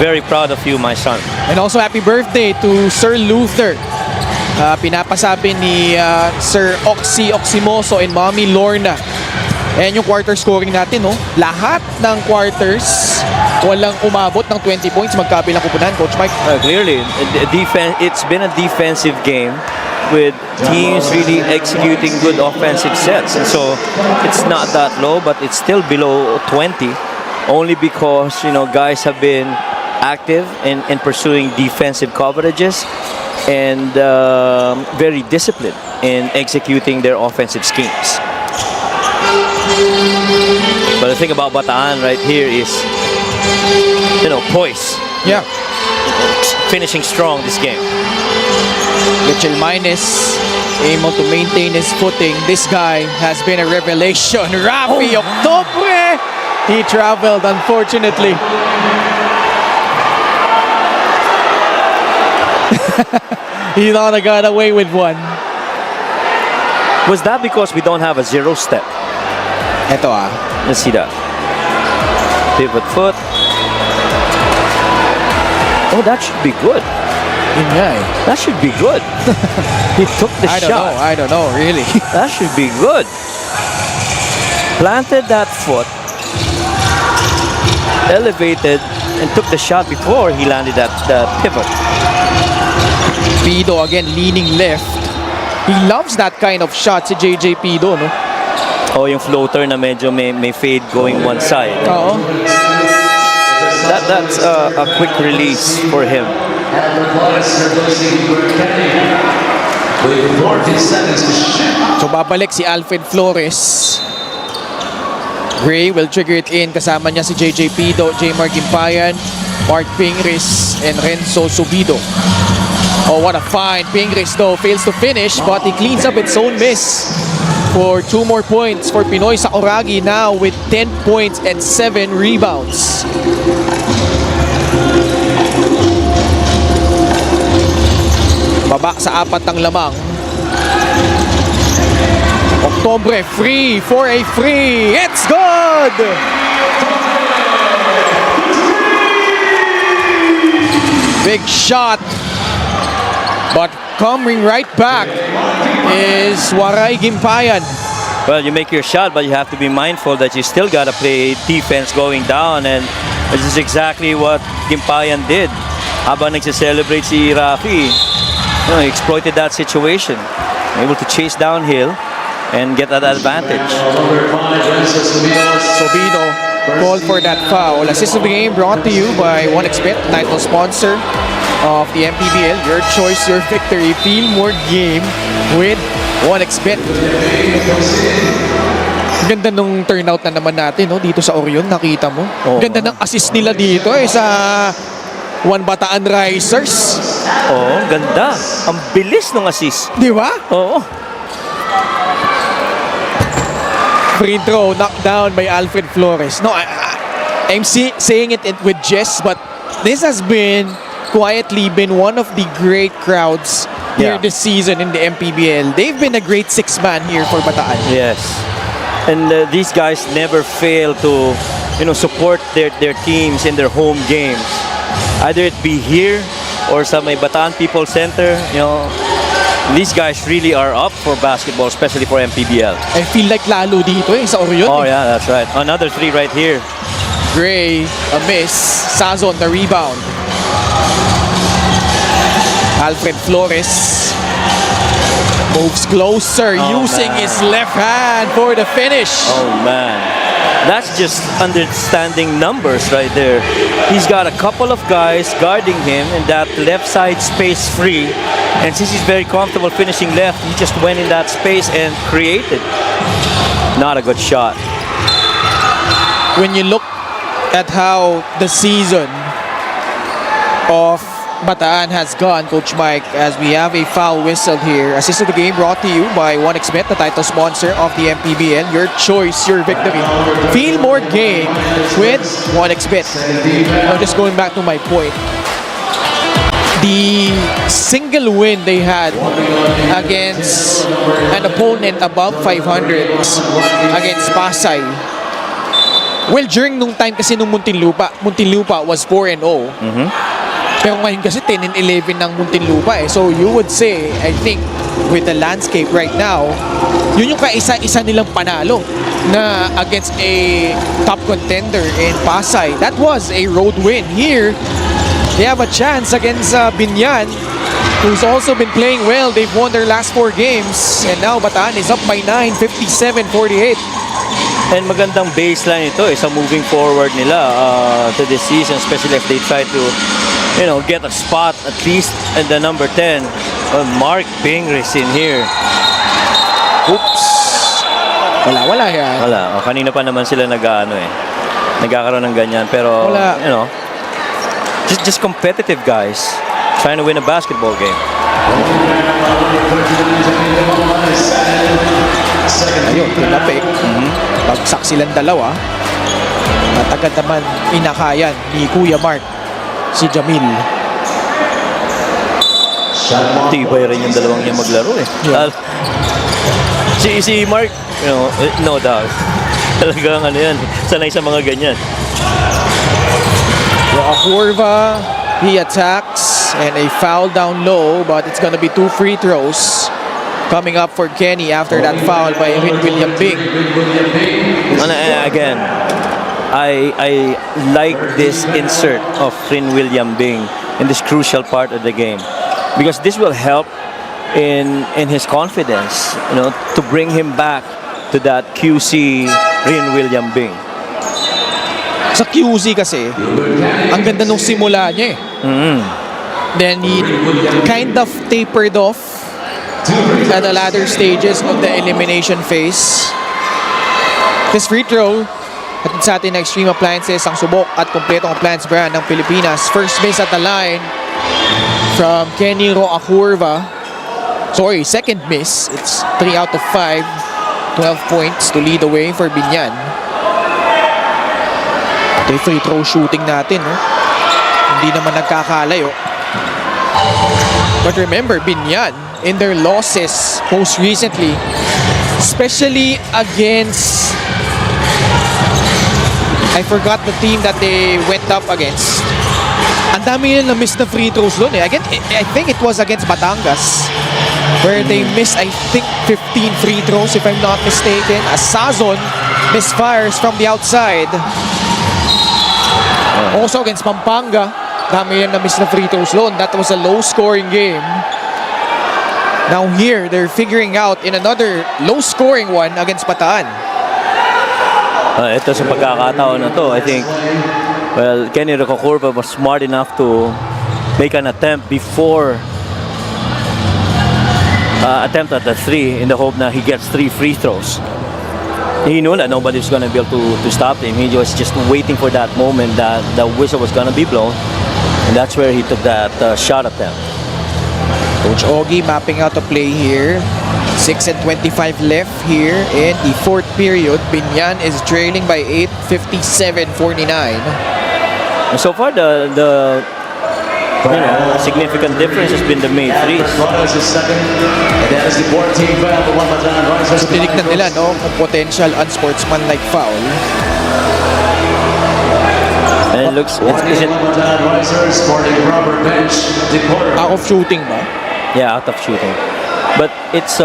Very proud of you, my son. And also happy birthday to Sir Luther. Pinapasabi ni Sir Oximoso and Mommy Lorna. Ayan yung quarter scoring natin, no? Lahat ng quarters, walang umabot ng 20 points magkabilang kupunan, Coach Mike. Clearly, it's been a defensive game with teams really executing good offensive sets. And so it's not that low, but it's still below 20, only because, you know, guys have been active in pursuing defensive coverages and very disciplined in executing their offensive schemes. But the thing about Bataan right here is, you know, poise. Yeah. Finishing strong this game. Mitchell Minus able to maintain his footing. This guy has been a revelation. Rafi Octobre! He traveled, unfortunately. He thought I got away with one. Was that because we don't have a zero step? Ito Let's see that. Pivot foot. Oh, that should be good. Yun nga eh. That should be good. He took the shot. I don't know, really. That should be good. Planted that foot, elevated, and took the shot before he landed that pivot. Pido again leaning left. He loves that kind of shot si JJ Pido, no? Oh, yung floater na medyo may fade going one side. Oo. That's a quick release for him. So babalik si Alfred Flores. Gray will trigger it in. Kasama niya si JJ Pido, Jmar Gimpayan, Mark Pingris, and Renzo Subido. Oh, what a find. Pingris though fails to finish, but he cleans up its own miss for 2 more points for Pinoy Sakuragi, now with 10 points and 7 rebounds. Baba sa 4 ng lamang. Octobre free for a free. It's good! Big shot. But coming right back is Waray Gimpayan. Well, you make your shot, but you have to be mindful that you still got to play defense going down, and this is exactly what Gimpayan did. Habang nagse-celebrate si Rafi, you know, he exploited that situation, able to chase downhill and get that advantage. Sobino called for that foul. Assist of the game brought to you by OneXBet, title sponsor of the MPBL. Your choice, your victory. Feel more game with OneXBet. Ganda nung turnout na naman natin, no? Dito sa Orion, nakita mo. Ganda ng assist nila dito sa One Bataan Risers. Oo, ganda. Ang bilis ng assist. Di ba? Oo. Free throw, knocked down by Alfred Flores. No, I'm saying it with jest, but this has been quietly been one of the great crowds here this season in the MPBL. They've been a great 6-man here for Bataan. Yes. And these guys never fail to, you know, support their teams in their home games. Either it be here or sa may Bataan People Center, you know, these guys really are up for basketball, especially for MPBL. I feel like lalo dito sa Orion. Oh yeah, that's right. Another 3 right here. Gray, a miss. Sazon, the rebound. Alfred Flores moves closer, using his left hand for the finish. Oh man, that's just understanding numbers right there. He's got a couple of guys guarding him in that left side space free, and since he's very comfortable finishing left, he just went in that space and created. Not a good shot. When you look at how the season of Bataan has gone, Coach Mike, as we have a foul whistle here. Assist of the game brought to you by OneXBet, the title sponsor of the MPBL. Your choice, your victory. Feel more game with OneXBet. Now, just going back to my point, the single win they had against an opponent above 500 against Pasay Well, during nung time kasi nung Muntinlupa was 4-0. Pero ngayon kasi 10-11 ng Muntinlupa eh. So you would say, I think, with the landscape right now, yun yung kaisa-isa nilang panalo na against a top contender in Pasay. That was a road win. Here, they have a chance against BIñAN, who's also been playing well. They've won their last 4 games. And now Bataan is up by 9, 57-48. And magandang baseline ito sa moving forward nila to this season, especially if they try to, you know, get a spot at least in the number 10. Mark Pingris in here. Oops. Wala yan. Wala. Kanina pa naman sila nagkakaroon ng ganyan. Pero, Wala. you know, just competitive guys trying to win a basketball game. Ayun, pinapik. Bagsak silang dalawa. At agad naman inakayan ni Kuya Mark si Jamil. Tibay rin yung dalawang niya maglaro eh. Yeah. Si Mark, you know, no doubt. Talagang yan, sanay sa mga ganyan. Curva, he attacks and a foul down low, but it's gonna be 2 free throws coming up for Kenny after that foul by William Bing. And again, I like this insert of William Bing in this crucial part of the game, because this will help in his confidence, you know, to bring him back to that QC William Bing. Sa QC kasi, ang ganda nung simula niya eh. Then he kind of tapered off at the latter stages of the elimination phase. This free throw, at sa atin na Extreme Appliances, ang subok at kompletong appliance brand ng Pilipinas. First miss at the line from Kenny Roacurva. Sorry, second miss. It's 3 out of 5. 12 points to lead the way for BIñAN. Ito yung free throw shooting natin. Hindi naman nagkakalayo. But remember, BIñAN, in their losses most recently, especially against, I forgot the team that they went up against. Ang dami nila na-miss na free throws doon eh. Again, I think it was against Batangas, where they missed, I think, 15 free throws, if I'm not mistaken. As Sazon misfires from the outside. Also against Pampanga, dami nila na-miss na free throws doon. That was a low-scoring game. Now here, they're figuring out in another low-scoring one against Bataan. Ito sa pagkakataon na to, I think, well, Kenny Roacurva was smart enough to make an attempt before attempt at the 3 in the hope that he gets 3 free throws. He knew that nobody was going to be able to stop him. He was just waiting for that moment that the whistle was going to be blown, and that's where he took that shot attempt. Coach Ogie mapping out the play here. 6:25 left here in the 4th period. BIñAN is trailing by 8, 57-49. And so far, the you know, significant difference has been the made threes. So tinignan nila, no, kung potential unsportsmanlike foul. And it looks, is it Out of shooting ba? yeah, out of shooting. But it's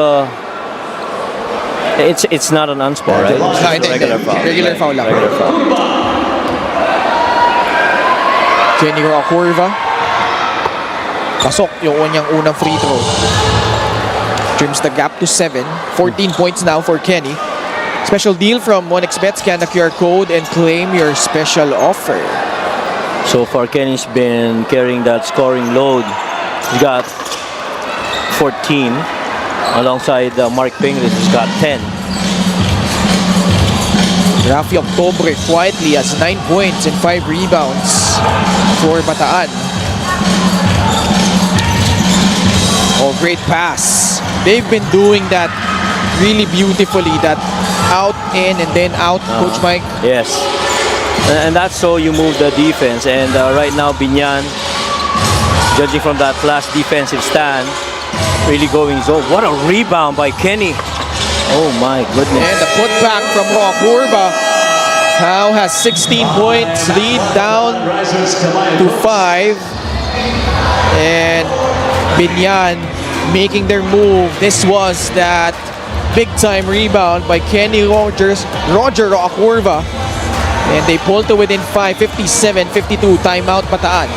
not an unsport, right? It's just a regular foul. Regular foul lang. Regular foul. Kenny Roacurva. Pasok yung kanyang unang free throw. Trims the gap to 7. 14 points now for Kenny. Special deal from 1xBet. Scan the QR code and claim your special offer. So far, Kenny's been carrying that scoring load. He's got 14 alongside Mark Pingris, who's got 10. Rafi Octobre quietly has 9 points and 5 rebounds for Bataan. Oh, great pass. They've been doing that really beautifully, that out, in, and then out, Coach Mike. Yes. And that's so you move the defense. And right now, BIñAN, judging from that last defensive stand, really going zone. What a rebound by Kenny. Oh my goodness. And the putback from Roacurva. Now has 16 points, lead down to 5. And BIÑAN making their move. This was that big-time rebound by Kenny Roger Roacurva. And they pulled to within 5, 57-52. Timeout, Bataan.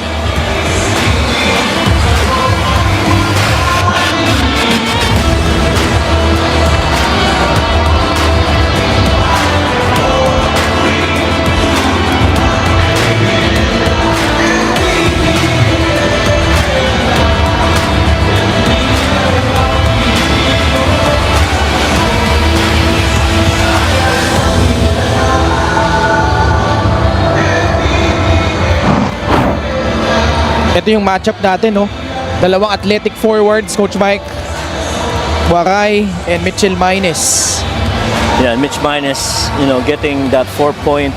Ito yung matchup natin, no? Dalawang athletic forwards, Coach Mike. Waray and Mitchell Minus. Yeah, Mitch Minus, getting that 4-point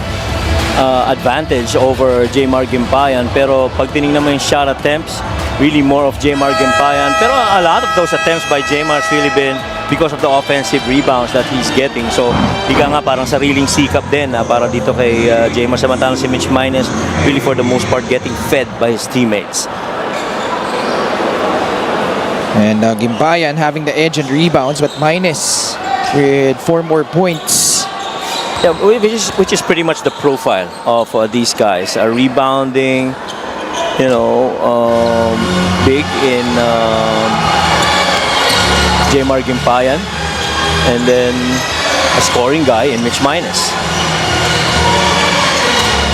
advantage over Jmar Gimpayan. Pero pag tinignan mo yung shot attempts, really more of Jmar Gimpayan. Pero a lot of those attempts by Jmar has really been because of the offensive rebounds that he's getting. So, higa nga parang sariling sikap din para dito kay Jmar. Samantalang si Mitch Minus, really for the most part, getting fed by his teammates. And Gimpayan having the edge and rebounds, but Minus with 4 more points. Yeah, which is pretty much the profile of these guys. Rebounding, big in Jmar Gimpayan, and then a scoring guy in Mitch Minus.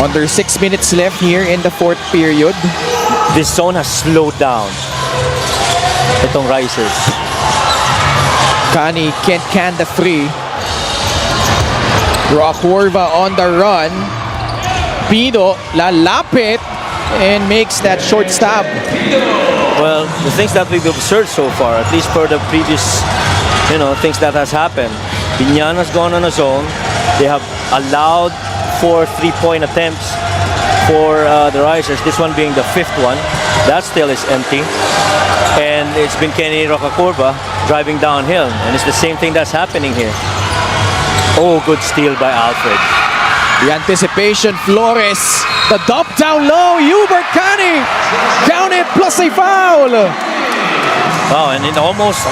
Under 6 minutes left here in the 4th period. This zone has slowed down itong Risers. Kani can't can the 3. Roacurva on the run. Pido lalapit and makes that short stab. Well, the things that we've observed so far, at least for the previous, things that has happened. BIÑAN has gone on a zone. They have allowed 4 3-point attempts for the Risers. This one being the 5th one. That still is empty. And it's been Kenny Roacurva driving downhill. And it's the same thing that's happening here. Oh, good steal by Alfred. The anticipation, Flores. The dump down low, Hubert Kani. Down it, plus a foul. Wow, and it almost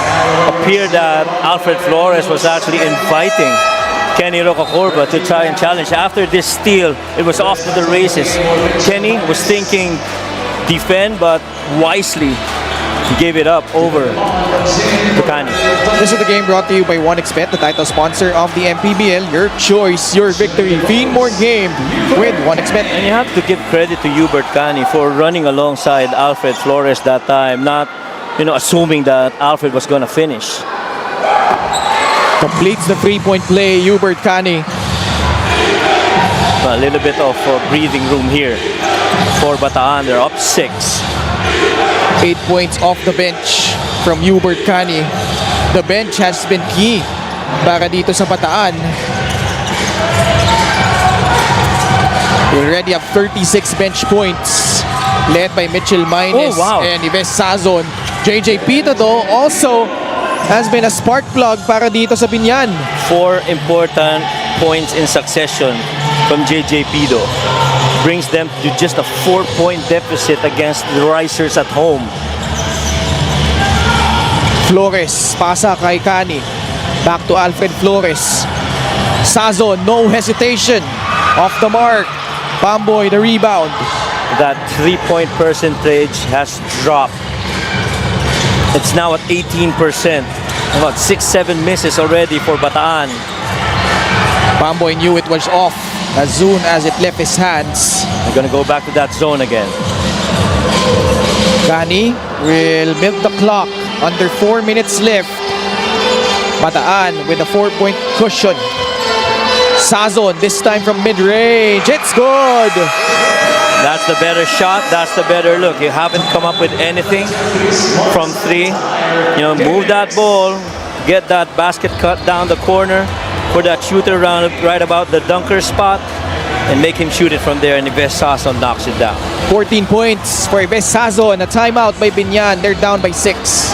appeared that Alfred Flores was actually inviting Kenny Roacurva to try and challenge. After this steal, it was off to the races. Kenny was thinking defend, but wisely he gave it up over to Kani. This is the game brought to you by OneXBet, the title sponsor of the MPBL. Your choice, your victory. Feed more game with OneXBet. And you have to give credit to Hubert Kani for running alongside Alfred Flores that time, not assuming that Alfred was going to finish. Completes the 3-point play, Hubert Kani. A little bit of breathing room here for Bataan. They're up 6. 8 points off the bench from Hubert Kani. The bench has been key para dito sa Bataan. We already have 36 bench points led by Mitchell Minus and Yves Sazon. JJ Pito though also has been a spark plug para dito sa BIÑAN. 4 important points in succession from JJ Pido. Brings them to just a 4-point deficit against the Risers at home. Flores, pasa kay Kani. Back to Alfred Flores. Sazon, no hesitation. Off the mark. Pamboy, the rebound. That 3-point percentage has dropped. It's now at 18%. About 6-7 misses already for Bataan. Pamboy knew it was off as soon as it left his hands. They're gonna go back to that zone again. Kani will milk the clock. Under 4 minutes left. Bataan with a 4-point cushion. Sazon, this time from mid-range. It's good! That's the better shot. That's the better look. You haven't come up with anything from 3. Move that ball. Get that basket cut down the corner for that shooter around right about the dunker spot. And make him shoot it from there, and Yves Sazon knocks it down. 14 points for Yves Sazon. A timeout by BIÑAN. They're down by 6.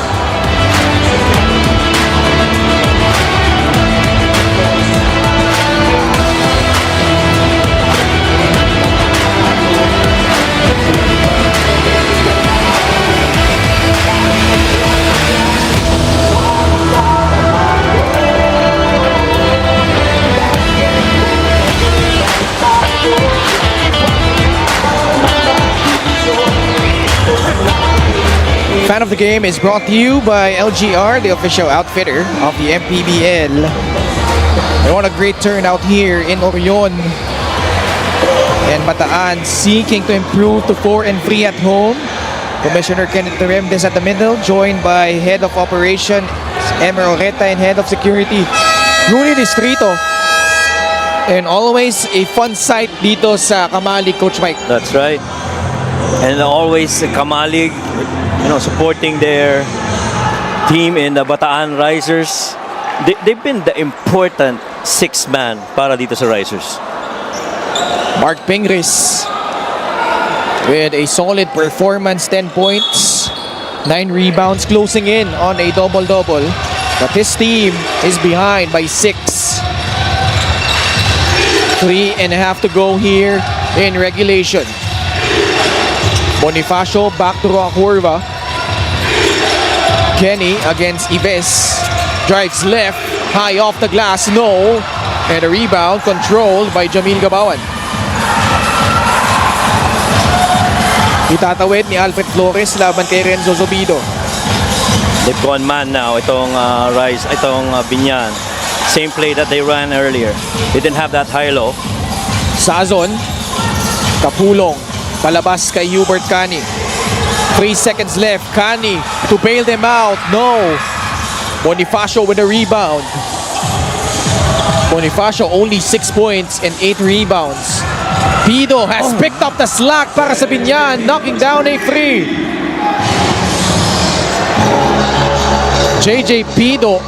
Man of the game is brought to you by LGR, the official outfitter of the MPBL. They want a great turnout here in Orion. And Bataan seeking to improve to 4-3 at home. Commissioner Kenneth Teremdes at the middle, joined by Head of Operations Emer Oreta and Head of Security Rudy Distrito. And always a fun sight dito sa Kamalig, Coach Mike. That's right. And always Kamalig, supporting their team in the Bataan Risers. They've been the important sixth man para dito sa Risers. Mark Pingris with a solid performance, 10 points, 9 rebounds, closing in on a double-double. But his team is behind by 6. 3.5 to go here in regulation. Bonifacio back to Roakurva. Kenny against Ives. Drives left, high off the glass, no. And a rebound controlled by Jamil Gabawan. Itatawid ni Alfred Flores laban kay Renzo Zobido. They've gone man now, itong BIñAN. Same play that they ran earlier. They didn't have that high-low. Sazon, Kapulong, palabas kay Hubert Cani. 3 seconds left, Cani to bail them out, no. Bonifacio with a rebound. Bonifacio only 6 points and 8 rebounds. Pido has picked up the slack para sa BIñAN, knocking down a free. JJ Pido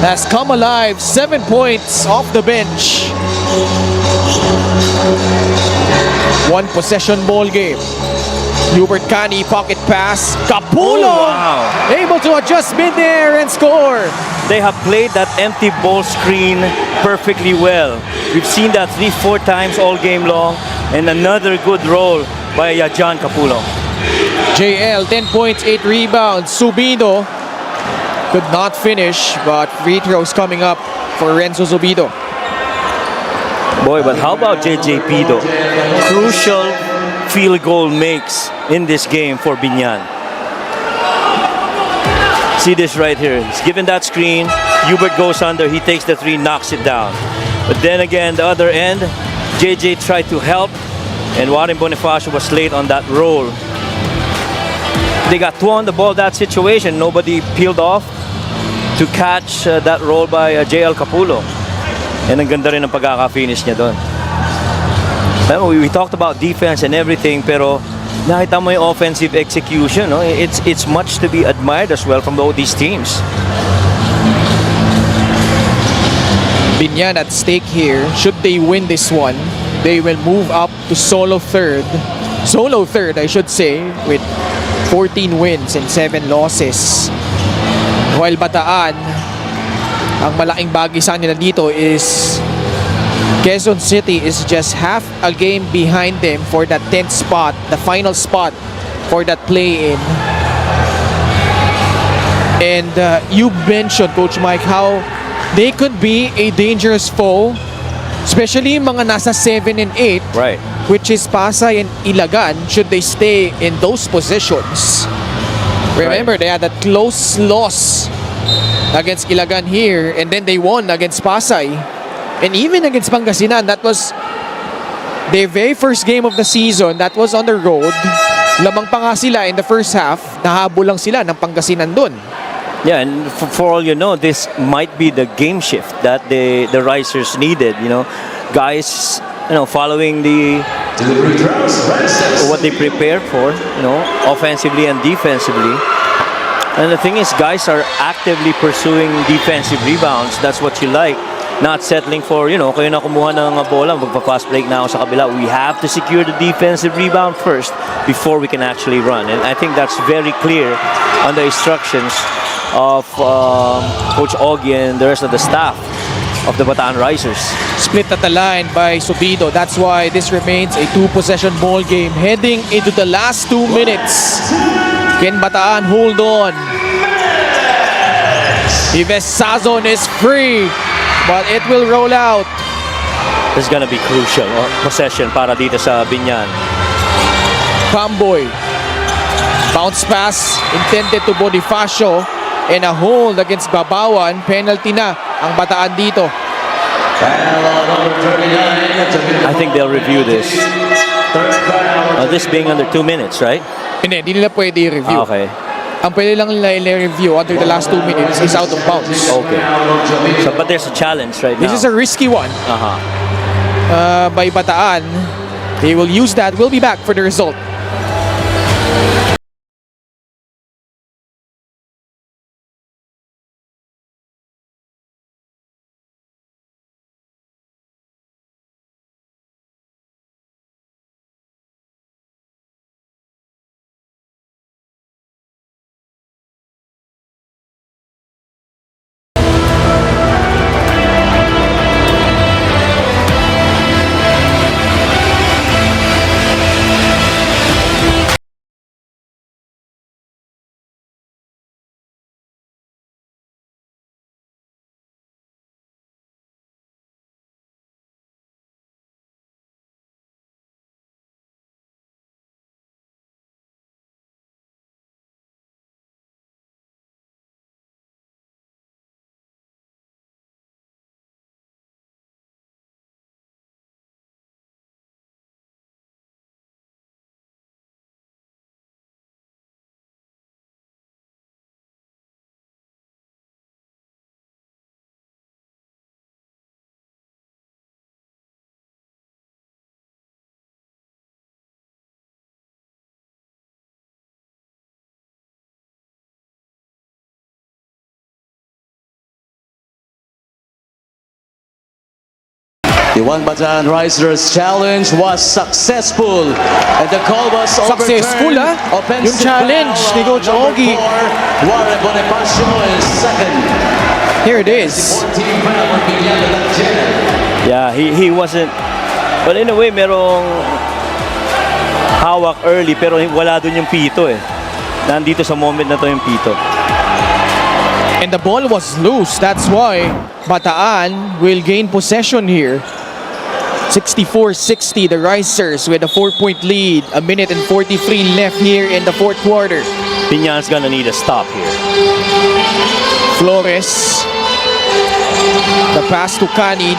has come alive, 7 points off the bench. 1 possession ball game. Hubert Cani, pocket pass. Kapulong! Able to adjust mid-air and score. They have played that empty ball screen perfectly well. We've seen that 3-4 times all game long. And another good roll by John Kapulong. JL, 10 points, 8 rebounds. Subido could not finish, but free throws coming up for Renzo Zubido. Boy, but how about JJ Pido? Crucial field goal makes in this game for BIñAN. See this right here. He's given that screen. Hubert goes under. He takes the 3, knocks it down. But then again, the other end, JJ tried to help, and Warren Bonifacio was late on that roll. They got 2 on the ball that situation. Nobody peeled off to catch that roll by JL Kapulong. And ang ganda rin ang pagkaka-finish niya doon. We talked about defense and everything, pero nakita mo yung offensive execution. No? It's much to be admired as well from both these teams. BIñAN at stake here. Should they win this one, they will move up to solo third. Solo third, I should say, with 14 wins and 7 losses. While Bataan, ang malaking bagay sa nila dito is Quezon City is just half a game behind them for that 10th spot, the final spot for that play-in. And you mentioned, Coach Mike, how they could be a dangerous foe, especially mga nasa 7 and 8, right, which is Pasay and Ilagan, should they stay in those positions. Remember, right, they had that close loss against Ilagan here, and then they won against Pasay. And even against Pangasinan, that was their very first game of the season. That was on the road. Lamang pa nga sila in the first half. Nahabol lang sila ng Pangasinan dun. Yeah, and for all you know, this might be the game shift that the Risers needed. Guys, following what they prepared for, offensively and defensively. And the thing is, guys are actively pursuing defensive rebounds. That's what you like. Not settling for, kayo na kumuha ng bola, magpa-fast break na ako sa kabila. We have to secure the defensive rebound first before we can actually run. And I think that's very clear on the instructions of Coach Augie and the rest of the staff of the Bataan Risers. Split at the line by Subido. That's why this remains a 2-possession ball game heading into the last 2 minutes. Can Bataan hold on? Ives Sazon is free, but it will roll out. This is gonna be crucial possession para dito sa BIñAN. Camboy Bounce pass intended to Bonifacio and a hold against Babawan. Penalty na ang Bataan dito. I think they'll review this. This being under 2 minutes, right? Hindi nila pwede i-review. Okay. Ang pwede lang nila i-review under the last 2 minutes is out of bounds. Okay. So, but there's a challenge right now. This is a risky one Uh-huh. by Bataan. They will use that. We'll be back for the result. The One Bataan Risers challenge was successful and the call was Successful, overturned. Yung challenge ni Coach Ogie. Warren Bonifacio is second. Here it is. Yeah, he wasn't. But in a way, merong hawak early pero wala dun yung pito eh. Nandito sa moment na to yung pito. And the ball was loose. That's why Bataan will gain possession here. 64-60, the Risers with a 4-point lead. A minute and 43 left here in the fourth quarter. BIÑAN's gonna need a stop here. Flores. The pass to Kani.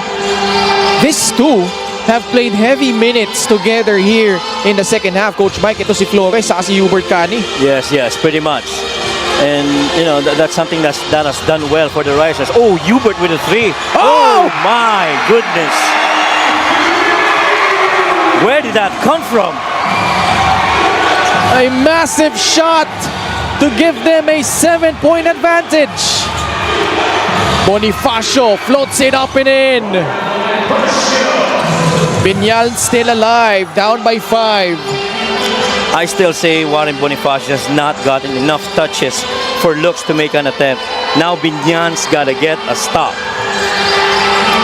These two have played heavy minutes together here in the second half. Coach Mike, ito si Flores saka si Hubert Kani. Yes, pretty much. And you know that's something that has done well for the Risers. Oh, Hubert with a 3. Oh my goodness! Where did that come from? A massive shot to give them a 7-point advantage. Bonifacio floats it up and in. BIÑAN still alive, down by 5. I still say Warren Bonifacio has not gotten enough touches for looks to make an attempt. Now BIÑAN's gotta get a stop.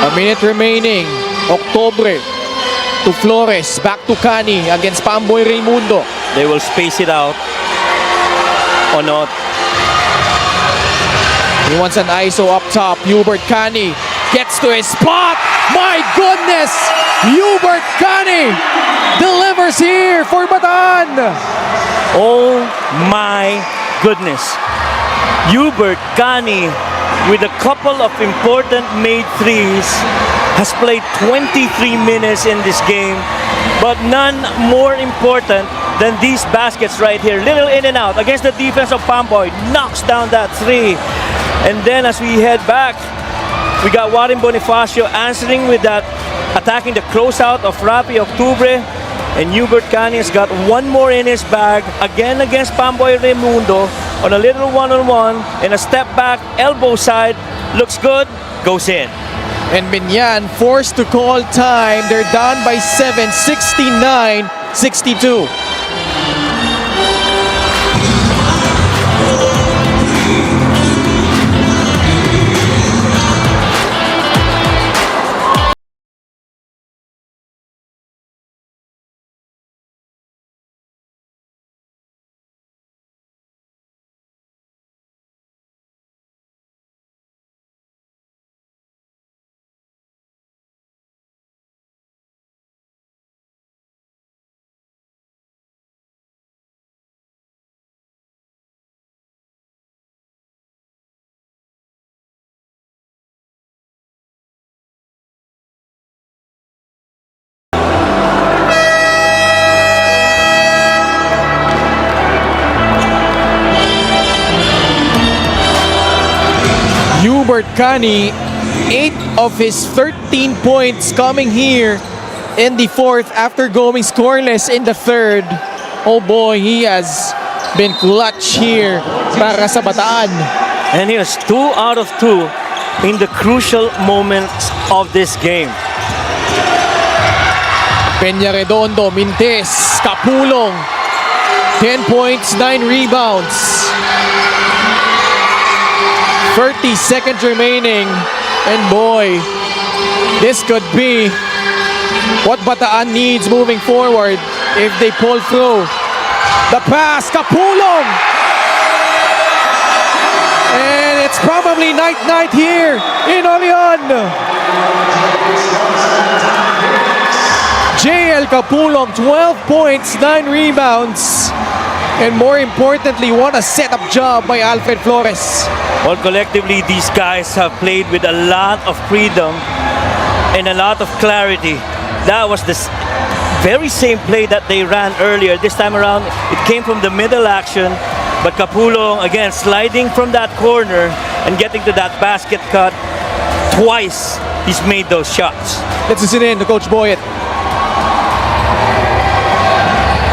A minute remaining. Octobre to Flores, back to Kani against Pamboy Raimundo. They will space it out or not. He wants an ISO up top. Hubert Kani gets to his spot. My goodness! Hubert Kani delivers here for Bataan. Oh my goodness. Hubert Kani with a couple of important made threes has played 23 minutes in this game, but none more important than these baskets right here. Little in and out against the defense of Pamboy. Knocks down that 3. And then as we head back, we got Warren Bonifacio answering with that, attacking the closeout of Rafi Octubre. And Hubert Kani has got one more in his bag, again against Pamboy Raimundo, on a little one-on-one, and a step back, elbow side, looks good, goes in. And BIÑAN forced to call time. They're down by 7, 69-62. Hubert Cani, 8 of his 13 points coming here in the fourth after going scoreless in the third. Oh boy, he has been clutch here para sa Bataan. And he was 2 out of 2 in the crucial moments of this game. Peña Redondo, Mintes, Kapulong, 10 points, 9 rebounds. 30 seconds remaining. And boy, this could be what Bataan needs moving forward if they pull through. The pass, Kapulong! And it's probably night-night here in Orion. JL Kapulong, 12 points, 9 rebounds. And more importantly, what a setup job by Alfred Flores. Well, collectively, these guys have played with a lot of freedom and a lot of clarity. That was the very same play that they ran earlier. This time around, it came from the middle action. But Kapulong, again, sliding from that corner and getting to that basket cut. Twice, he's made those shots. Let's listen in to Coach Boyet.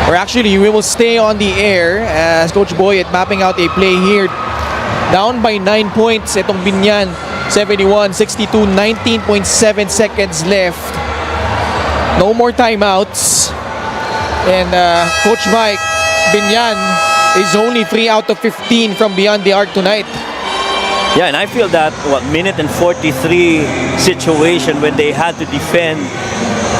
Or actually, we will stay on the air as Coach Boyet mapping out a play here. Down by 9 points, itong Biñan. 71-62, 19.7 seconds left. No more timeouts. And Coach Mike, Biñan is only 3 out of 15 from beyond the arc tonight. Yeah, and I feel that, minute and 43 situation when they had to defend,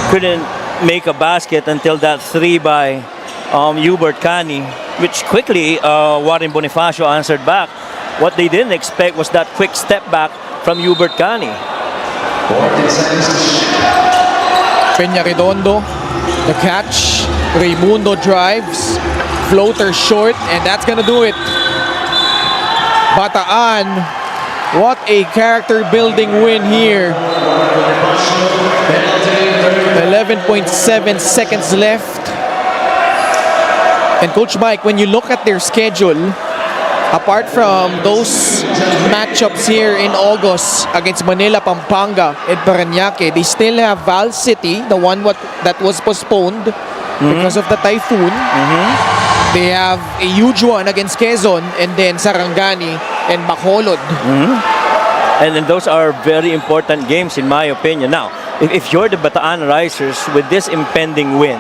couldn't make a basket until that 3 by Hubert Cani, which quickly Warren Bonifacio answered back. What they didn't expect was that quick step back from Hubert Cani. Peña Redondo, the catch. Raimundo drives, floater short, and that's gonna do it. Bataan, what a character building win here. 11.7 seconds left. And Coach Mike, when you look at their schedule, apart from those matchups here in August against Manila, Pampanga, and Parañaque, they still have Val City, the one that was postponed because of the typhoon. They have a huge one against Quezon, and then Sarangani and Bacolod. And then those are very important games in my opinion. Now, if you're the Bataan Risers with this impending win,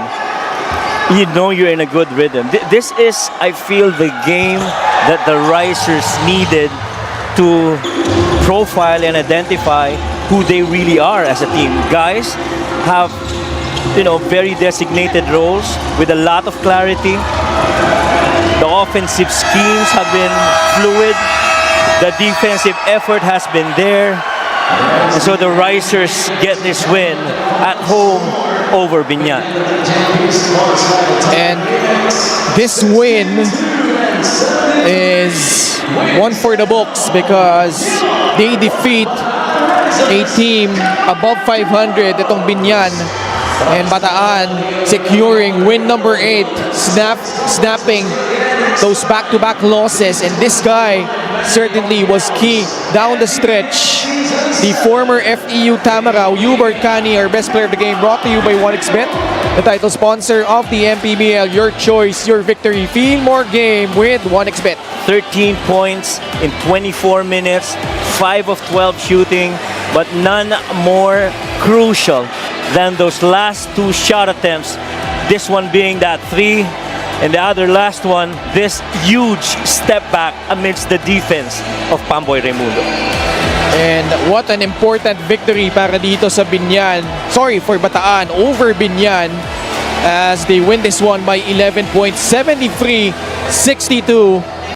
you know you're in a good rhythm. This is, I feel, the game that the Risers needed to profile and identify who they really are as a team. Guys have, very designated roles with a lot of clarity. The offensive schemes have been fluid. The defensive effort has been there. And so the Risers get this win at home over Biñan. And this win is one for the books because they defeat a team above 500, itong Biñan, and Bataan securing win number 8, snapping those back-to-back losses. And this guy certainly was key down the stretch. The former FEU Tamaraw, Hubert Cani, our best player of the game, brought to you by 1xBet, the title sponsor of the MPBL. Your choice, your victory. Feel more game with 1xBet. 13 points in 24 minutes, 5 of 12 shooting, but none more crucial than those last 2 shot attempts. This one being that 3, and the other last one, this huge step back amidst the defense of Pamboy Raimundo. And what an important victory para dito sa Biñan. Sorry, for Bataan over Biñan as they win this one by 11 points, 73-62.